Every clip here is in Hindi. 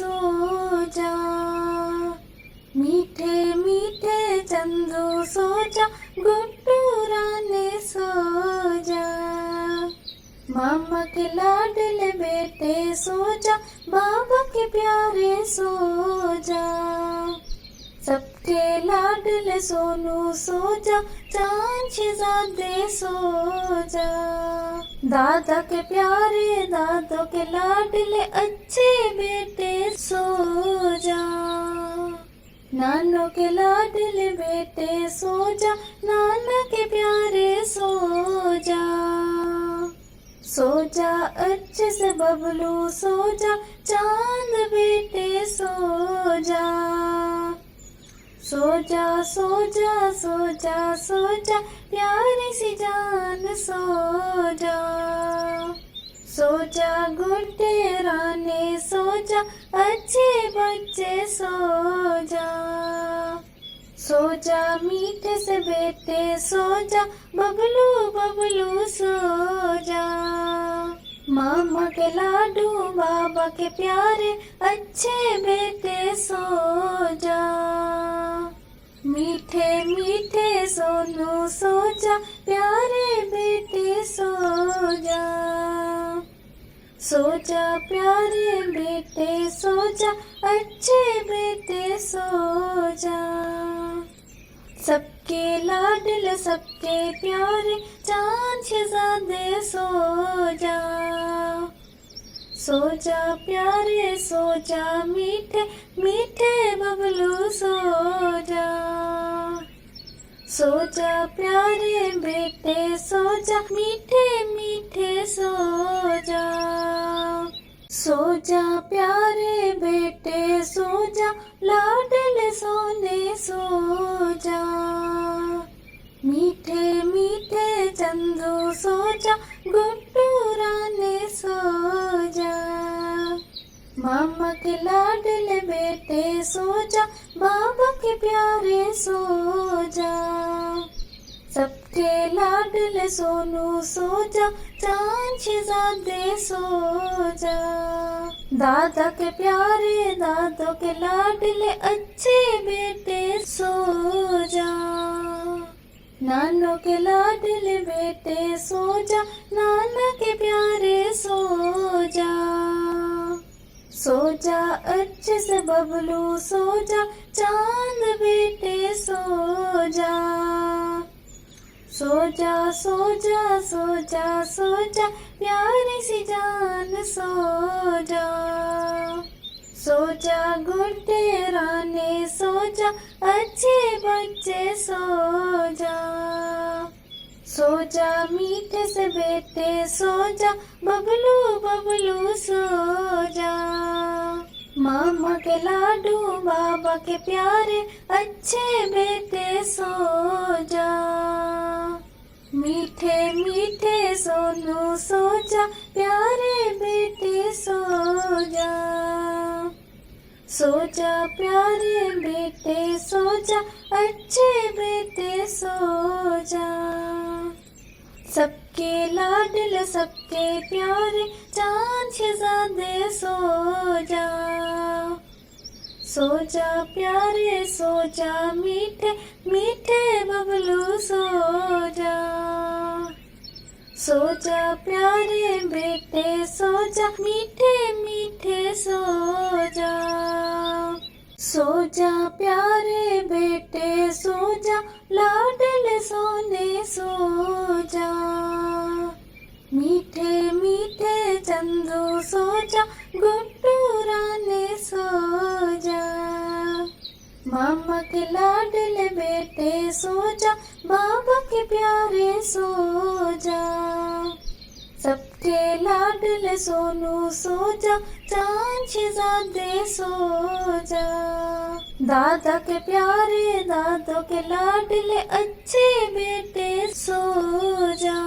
सो जा। मीठे मीठे चंदू सो जा, गुड्डू रानी सो जा। मामा के लाडले बेटे सो जा, बाबा के प्यारे सो जा। सबके लाडले सोनू सो जा, चांद शहजादे सो जा। दादा के प्यारे दादों के लाडले अच्छे बेटे सो जा। नानों के लाडले बेटे सो जा, नाना के प्यारे सो जा। सो जा अच्छे से बबलू सो जा, चांद बेटे सो जा। सो जा सो जा सो जा सो जा, प्यारी सी जान सो जा। सो जा गुड्डे रानी सो जा, अच्छे बच्चे सो जा। सो जा मीठे से बेटे सो जा, बबलू बबलू सो जा। मामा के लाडू बाबा के प्यारे अच्छे बेटे सो जा। मीठे मीठे सोनू सो जा, प्यारे बेटे सो जा। सो जा प्यारे बेटे सो जा, अच्छे बेटे सो जा। सबके लाडले सबके प्यारे चांद शहजादे सो जा। सो जा प्यारे सो जा, मीठे मीठे बबलू सो जा। सो जा प्यारे बेटे सो जा, मीठे मीठे सो जा। सो जा प्यारे बेटे सो जा, लाडले सोने सो जा। मीठे मीठे चंदू सो जा, गुड्डू रानी सो जा। मामा के लाडले बेटे सो जा, बाबा के प्यारे सो जा। सबके लाडले सोनू सो जा, चांद शहजादे सो जा। दादा के प्यारे दादों के लाडले अच्छे बेटे सो जा। नानों के लाडले बेटे सो जा, नाना के प्यारे सो जा। सो जा अच्छे से बबलू सो जा, चांद बेटे सो जा। सो जा सो जा सो जा सो जा, प्यारी सी जान सो जा। सो जा गुड्डे रानी सो जा, अच्छे बच्चे सो जा। सो जा मीठे से बेटे सो जा, बबलू बबलू सो जा। मामा के लाडू बाबा के प्यारे अच्छे बेटे सो जा। मीठे मीठे सोनू सो जा, प्यारे बेटे सो जा। सो जा प्यारे बेटे सो जा, अच्छे बेटे सो जा। सबके लाडले सबके प्यारे चांद शहजादे सो जा। सो जा प्यारे सो जा, मीठे मीठे बबलू सो जा। सो जा प्यारे बेटे सो जा, मीठे मीठे सो जा। सो जा प्यारे बेटे सो जा, लाडले सोने सो जा। मीठे मीठे चंदू सो जा, गुड्डू रानी सो जा। मामा के लाडले बेटे सो जा, बाबा के प्यारे सो जा। सबके लाडले सोनू सो जा, चांद शहजादे सो जा। दादा के प्यारे दादों के लाडले अच्छे बेटे सो जा।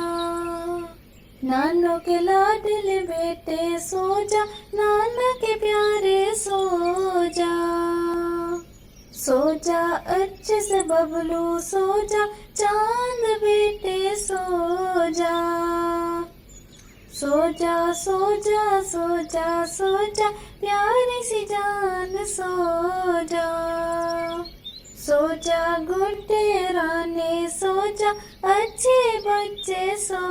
नानों के लाडले बेटे सो जा, नाना के प्यारे सो जा। सो जा अच्छे से बबलू सो जा, चांद बेटे सो जा। सो जा सो जा सो जा सो जा प्यारी सी जान सो जा। सो जा गुड्डे राने सो जा अच्छे बच्चे सो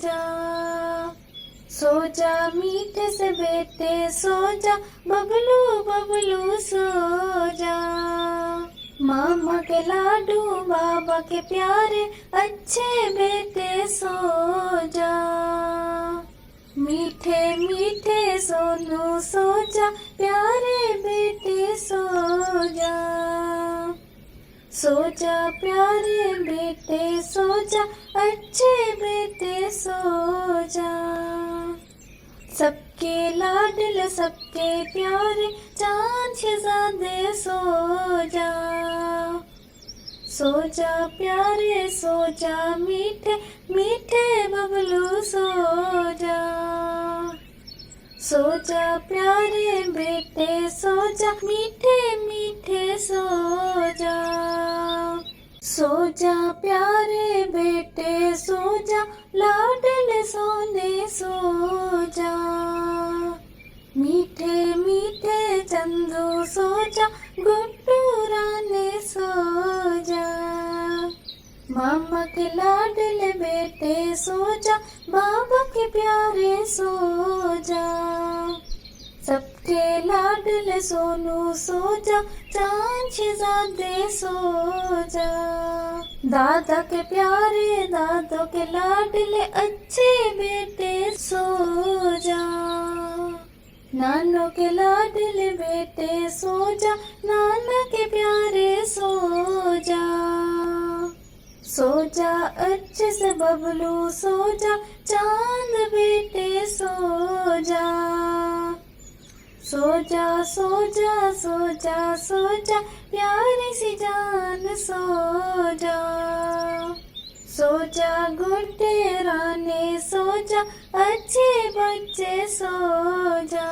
जा। सो जा मीठे से बेटे सो जा बबलू बबलू सो जा। मामा के लाडू बाबा के प्यारे अच्छे बेटे सो जा। मीठे मीठे सोनू सो जा प्यारे बेटे सो जा। सो जा प्यारे बेटे सो जा अच्छे बेटे सो जा। सबके लाडले सबके प्यारे चांद शहजादे सो जा। सो जा प्यारे सो जा मीठे मीठे बबलू सो जा। सो जा प्यारे बेटे सो जा मीठे मीठे सो जा। सो जा प्यारे बेटे सो जा लाडले सोने सो जा। मीठे मीठे चंदू सो जा गुड्डू राने सो जा। मामा के लाडले बेटे सो जा बाबा के प्यारे सो जा। सबके लाडले सोनू सो जा चांद शहजादे सो जा। दादा के प्यारे दादों के लाडले अच्छे बेटे सो जा। नानों के लाडले बेटे सो जा नाना के प्यारे सो जा। सो जा अच्छे से बबलू सो जा चांद बेटे सो जा। सो जा सो जा सो जा सो जा प्यारी सी जान सो जा। सो जा गुड्डे राने सो जा अच्छे बच्चे सो जा।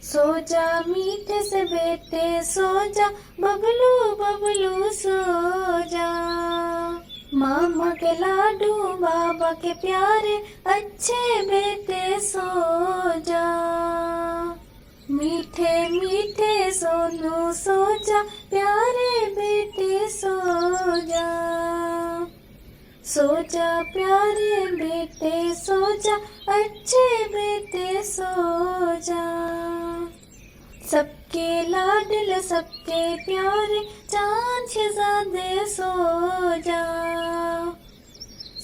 सो जा मीठे से बेटे सो जा बबलू बबलू सो जा। मामा के लाडू बाबा के प्यारे अच्छे बेटे सो जा। मीठे मीठे सोनू सो जा प्यारे बेटे सो जा। सो जा प्यारे बेटे सो जा अच्छे बेटे सो जा। सबके लाडले सबके प्यारे चांद शहजादे सो जा।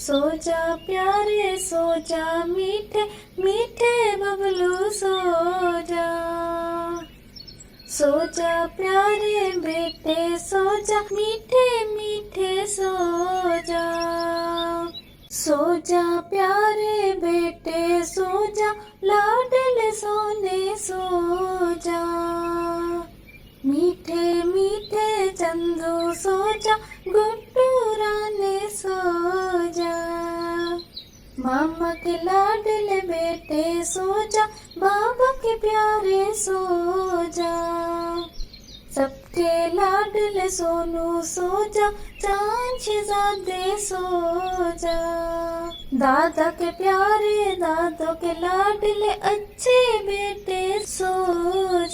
सो जा प्यारे सो जा मीठे मीठे बबलू सो जा। सो जा प्यारे बेटे सो जा मीठे मीठे सो जा। सो जा प्यारे बेटे सो जा लाडले सोने सो जा। मीठे मीठे चंदू सो जा गुड्डू राने सो जा। मामा के लाडले बेटे सो जा बाबा के प्यारे सो जा। सबके लाडले सोनू सो जा चांद शहजादे सो जा। दादा के प्यारे दादों के लाडले अच्छे बेटे सो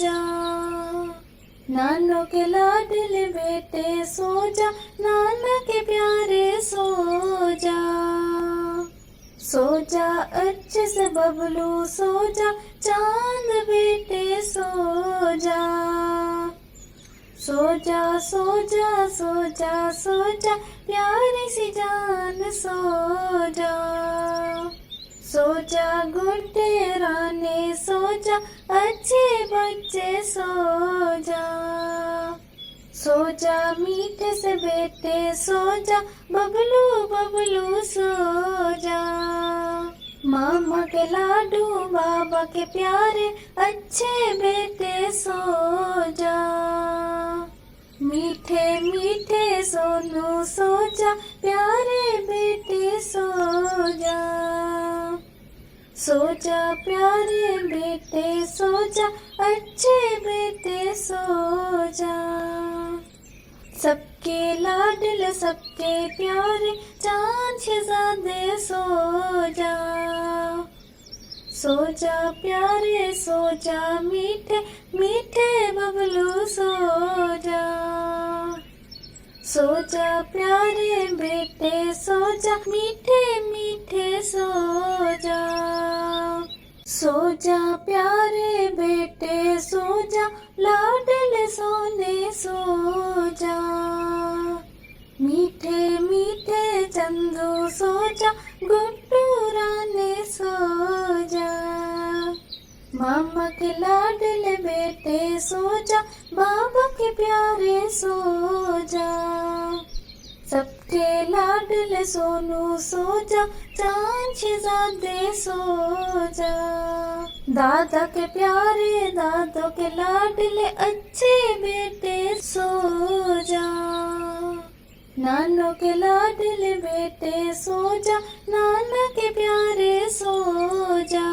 जा। नानों के लाडले बेटे सो जा नाना के प्यारे सो जा। सो जा अच्छे से बबलू सो जा चांद बेटे सो जा। सो जा सो जा सो जा सो जा प्यारी सी जान सो जा। सो जा गुड्डे राने सो जा अच्छे बच्चे सो जा। सो जा मीठे से बेटे सो जा बबलू बबलू सो जा। मामा के लाडू बाबा के प्यारे अच्छे बेटे सो जा। मीठे मीठे सोनू सो जा प्यारे बेटे सो जा। सो जा प्यारे बेटे सो जा अच्छे बेटे सो जा। सबके लाडले सबके प्यारे चांद शहजादे सो जा, सो जा प्यारे सो जा, मीठे मीठे बबलू सो जा, सो जा प्यारे बेटे सो जा, मीठे मीठे सो जा, सो जा प्यारे बेटे सो जा, लाडले सोने सो जा, मीठे मीठे चंदू सो जा, गुड्डू राने सो जा, मामा के लाडले बेटे सो जा, बाबा के प्यारे सो जा, सबके लाडले सोनू सो जा, चांद शहजादे सो जा, दादा के प्यारे दादों के लाडले अच्छे बेटे सो जा, नानों के लाडले बेटे सो जा, नाना के प्यारे सो जा,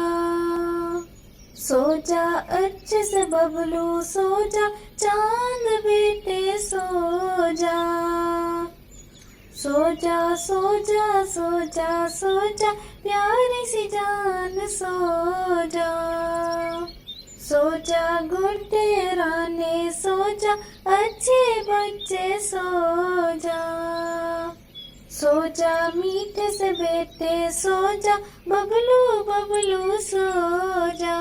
सो जा अच्छे से बबलू सो जा, चांद बेटे सो जा, सो जा सो जा सो जा सो जा, प्यारी सी जान सो जा, सो जा गुड्डे राने सो जा, अच्छे बच्चे सो जा, सो जा मीठे से बेटे सो जा, बबलू बबलू सो जा,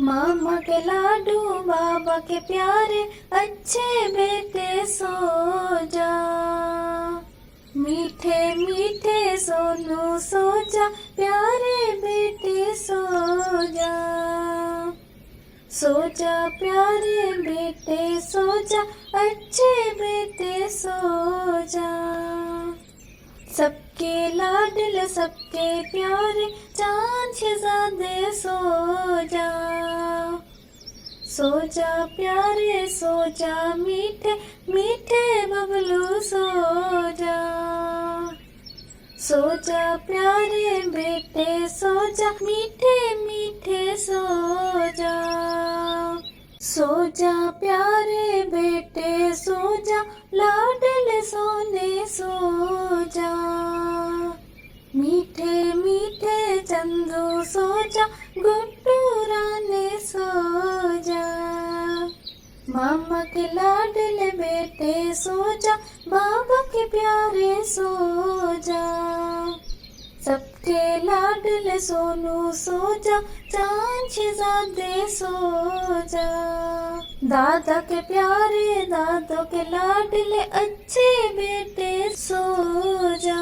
मामा के लाडू बाबा के प्यारे अच्छे बेटे सो जा, मीठे मीठे सोनू सो जा, प्यारे बेटे सो जा, सो जा प्यारे बेटे सो जा, अच्छे बेटे सो जा, सबके लाडले सबके प्यारे चांद शहजादे सो जा, सो जा प्यारे सो जा, मीठे मीठे बबलू सो जा, सो जा प्यारे बेटे सो जा, मीठे मीठे सो जा, सो जा प्यारे बेटे सो जा, लाडले सोने सो जा, मीठे मीठे चंदू सो जा, गुड्डू राने सो जा, मामा के लाडले बेटे सो जा, बाबा के प्यारे सो जा, सबके लाडले सोनू सो जा, चांद शहजादे सो जा, दादा के प्यारे दादों के लाडले अच्छे बेटे सो जा,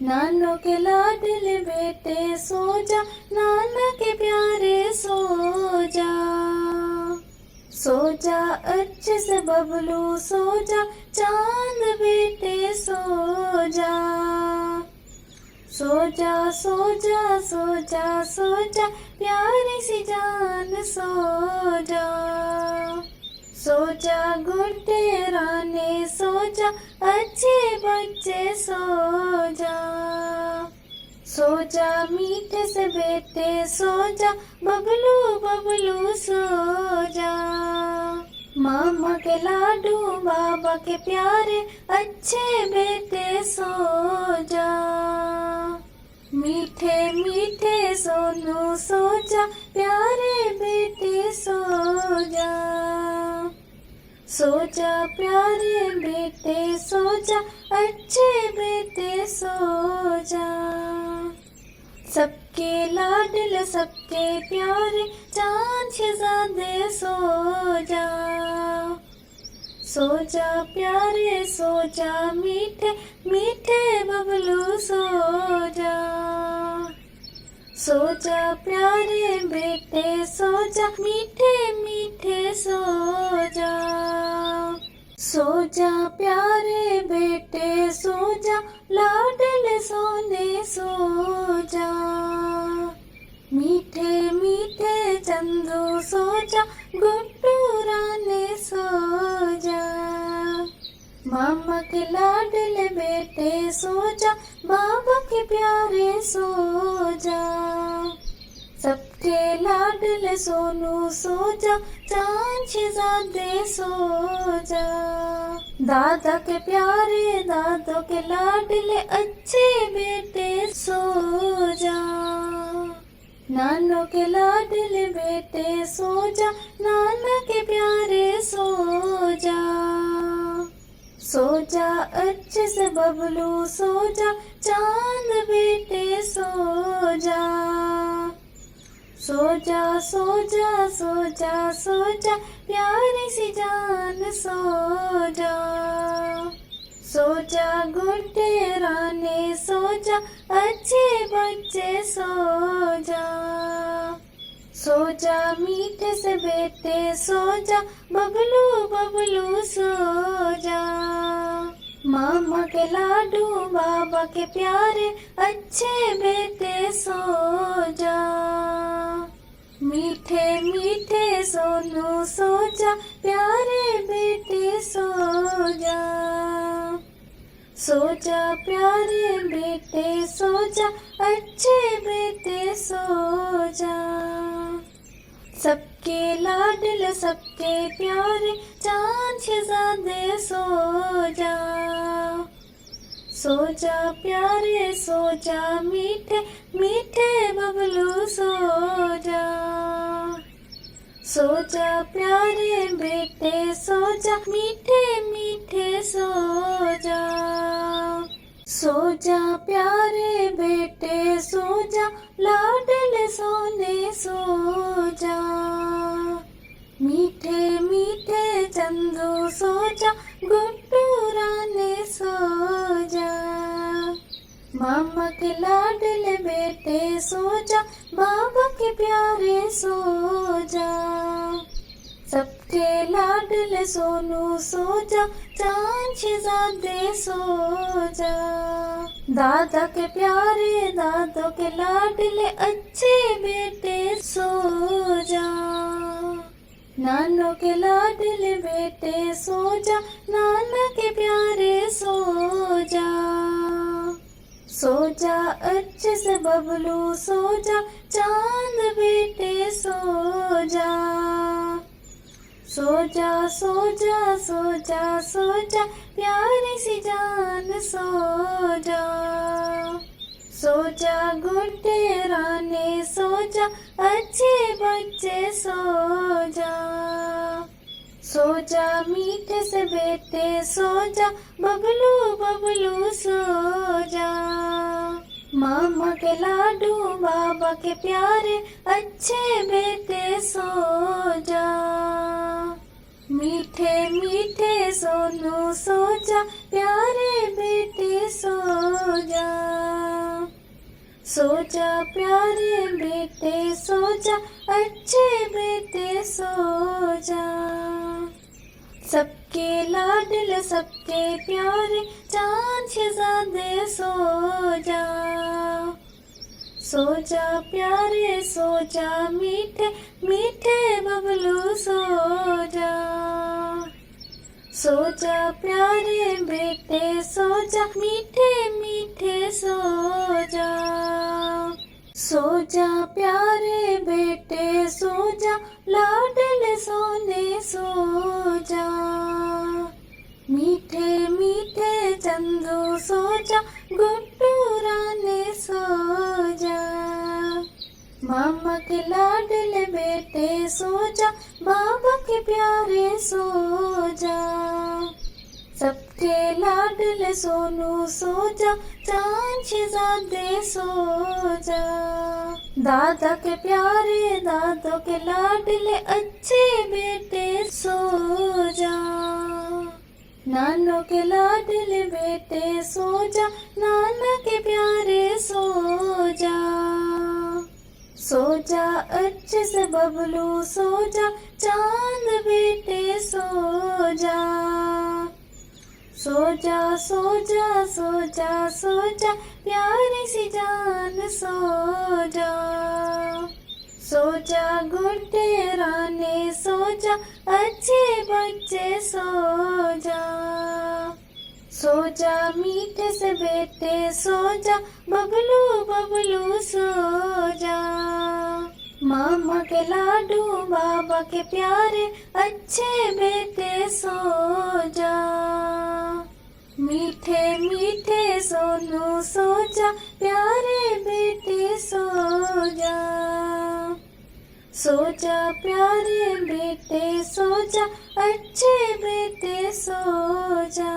नानों के लाडले बेटे सो जा, नाना के प्यारे सो जा, सो जा अच्छे से बबलू सो जा, चांद बेटे सो जा, सो जा सो जा सो जा सो जा, प्यारी सी जान सो जा, सो जा गुड्डे राने सो जा, अच्छे बच्चे सो जा, सो जा मीठे से बेटे सो जा, बबलू बबलू सो जा, मामा के लाडू बाबा के प्यारे अच्छे बेटे सो जा, मीठे मीठे सोनू सो जा, प्यारे बेटे सो जा, सो जा प्यारे बेटे सो जा, अच्छे बेटे सो जा, सबके लाडले सबके प्यारे चांद शहजादे सो जा, सो जा प्यारे सो जा, मीठे मीठे बबलू सो जा, सो जा प्यारे बेटे सो जा, मीठे मीठे सो जा, सो जा प्यारे बेटे सो जा, लाडले सोने सो जा, मीठे मीठे चंदू सो जा, गुड्डू राने सो जा, मामा के लाडले बेटे सो जा, बाबा के प्यारे सो जा, सबके सबके लाडले सोनू सो जा, चांद शहजादे सो जा। दादा के प्यारे दादों के लाडले अच्छे बेटे सो जा। नानों के लाडले बेटे सो जा, नाना के प्यारे सो जा। सो जा अच्छे से बबलू सो जा, चांद बेटे सो जा। सो जा सो जा सो जा सो जा, प्यारी सी जान सो जा। सो जा गुड्डे रानी सो जा, अच्छे बच्चे सो जा। सो जा मीठे से बेटे सो जा, बबलू बबलू सो जा। मामा के लाडू बाबा के प्यारे अच्छे बेटे सो जा। मीठे मीठे सोनू सो जा, प्यारे बेटे सो जा। सो जा प्यारे बेटे सो जा, अच्छे बेटे सो जा। सबके लाडले सबके प्यारे चांद शहजादे सो जा। सो जा प्यारे सो जा, मीठे मीठे बबलू सो जा। सो जा प्यारे बेटे सो जा, मीठे मीठे सो जा। सो जा प्यारे बेटे सो जा, लाडले सोने सो जा। मीठे मीठे चंदू सो जा, गुड्डू रानी सो जा। मामा के लाडले बेटे सो जा, बाबा के प्यारे सो जा। सबके लाडले सोनू सो जा, चांद शहजादे सो जा। दादा के प्यारे दादों के लाडले अच्छे बेटे सो जा। नानों के लाडले बेटे सो जा, नाना के प्यारे सो जा। सो जा अच्छे से बबलू सो जा, चांद बेटे सो जा। सो जा सो जा सो जा सो जा, प्यारी सी जान सो जा। सो जा गुड्डे रानी सो जा, अच्छे बच्चे सो जा। सो जा मीठे से बेटे सो जा, बबलू बबलू सो जा। मामा के लाडू बाबा के प्यारे अच्छे बेटे सो जा। मीठे मीठे सोनू सो जा, प्यारे बेटे सो जा। सो जा प्यारे बेटे सो जा, अच्छे बेटे सो जा। सबके लाडले सबके प्यारे चांद शहजादे सो जा। सो जा प्यारे सो जा, मीठे मीठे बबलू सो जा। सो जा प्यारे बेटे सो जा, मीठे मीठे सो जा। सो जा प्यारे बेटे सो जा, लाडले सोने सो जा। मीठे मीठे चंदू सो जा, गुड्डू रानी सो जा। मामा के लाडले बेटे सो जा, बाबा के प्यारे सो जा। सबके लाडले सोनू सो जा, चांद शहजादे सो जा। दादा के प्यारे दादों के लाडले अच्छे बेटे सो जा। नानों के लाडले बेटे सो जा, नाना के प्यारे सो जा। सो जा अच्छे से बबलू सो जा, चांद बेटे सो जा। सो जा सो जा सो जा सो जा, प्यारी सी जान सो जा। सो जा गुड्डे रानी सो जा, अच्छे बच्चे सो जा। सो जा मीठे से बेटे सो जा, बबलू बबलू सो जा। मामा के लाडू बाबा के प्यारे अच्छे बेटे सो जा मीठे मीठे सोनू सो जा प्यारे बेटे सो जा प्यारे बेटे सो जा अच्छे बेटे सो जा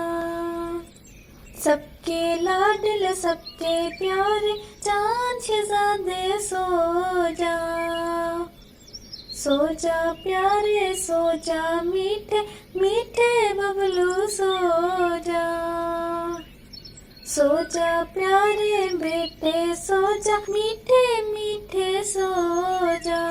सबके लाडल सबके प्यारे चांद शहजादे सो जा प्यारे सो जा मीठे मीठे बबलू सो जा प्यारे बेटे सो जा मीठे मीठे सो जा।